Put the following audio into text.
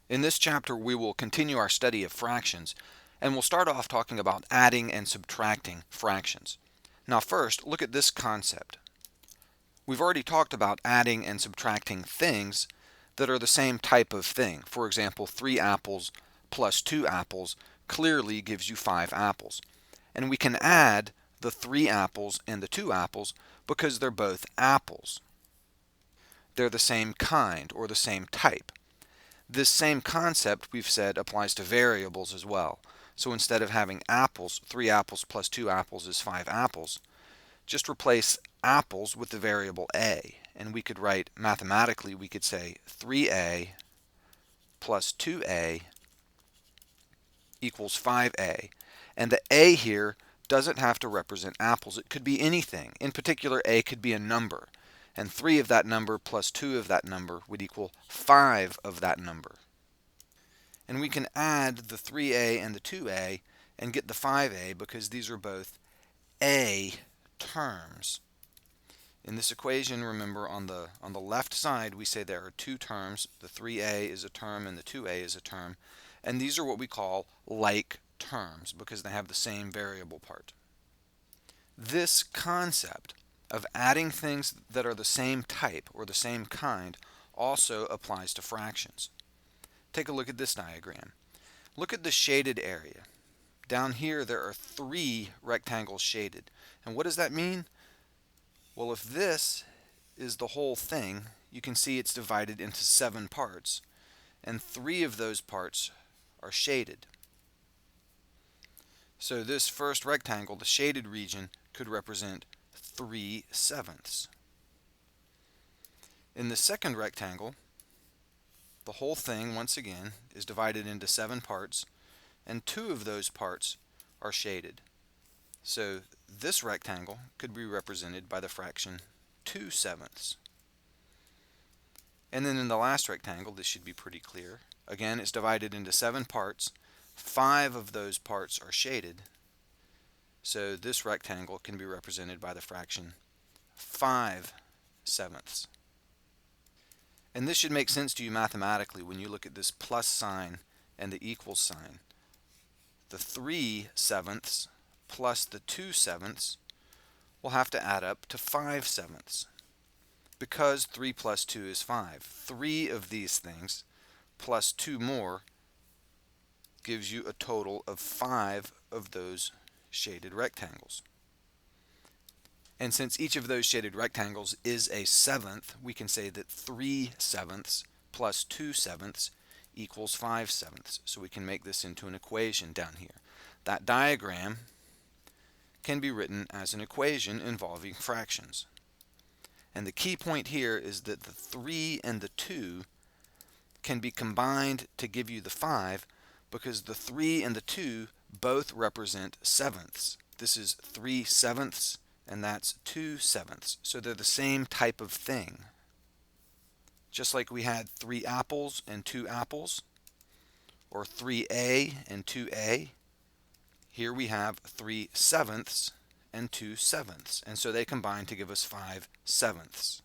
In this chapter, we will continue our study of fractions, and we'll start off talking about adding and subtracting fractions. Now first, look at this concept. We've already talked about adding and subtracting things that are the same type of thing. For example, 3 apples plus 2 apples clearly gives you 5 apples. And we can add the 3 apples and the 2 apples because they're both apples. They're the same kind or the same type. This same concept, we've said, applies to variables as well. So instead of having apples, 3 apples plus 2 apples is 5 apples, just replace apples with the variable a. And we could write, mathematically, we could say 3a plus 2a equals 5a. And the a here doesn't have to represent apples. It could be anything. In particular, a could be a number. And 3 of that number plus 2 of that number would equal 5 of that number. And we can add the 3a and the 2a and get the 5a because these are both a terms. In this equation, remember, on the left side we say there are two terms. The 3a is a term and the 2a is a term. And these are what we call like terms because they have the same variable part. This concept of adding things that are the same type or the same kind also applies to fractions. Take a look at this diagram. Look at the shaded area. Down here there are 3 rectangles shaded. And what does that mean? Well, if this is the whole thing, you can see it's divided into 7 parts, and 3 of those parts are shaded. So this first rectangle, the shaded region, could represent 3/7. In the second rectangle, the whole thing, once again, is divided into 7 parts, and 2 of those parts are shaded. So this rectangle could be represented by the fraction 2/7. And then in the last rectangle, this should be pretty clear. Again, it's divided into 7 parts. 5 of those parts are shaded. So this rectangle can be represented by the fraction 5/7. And this should make sense to you mathematically when you look at this plus sign and the equals sign. The 3/7 plus the 2/7 will have to add up to 5/7 because 3 plus 2 is 5. 3 of these things plus 2 more gives you a total of 5 of those shaded rectangles. And since each of those shaded rectangles is a seventh, we can say that 3/7 plus 2/7 equals 5/7. So we can make this into an equation down here. That diagram can be written as an equation involving fractions. And the key point here is that the 3 and the 2 can be combined to give you the 5 because the 3 and the 2 both represent sevenths. This is 3/7 and that's 2/7. So they're the same type of thing. Just like we had 3 apples and 2 apples, or 3a and 2a, here we have 3/7 and 2/7, and so they combine to give us 5/7.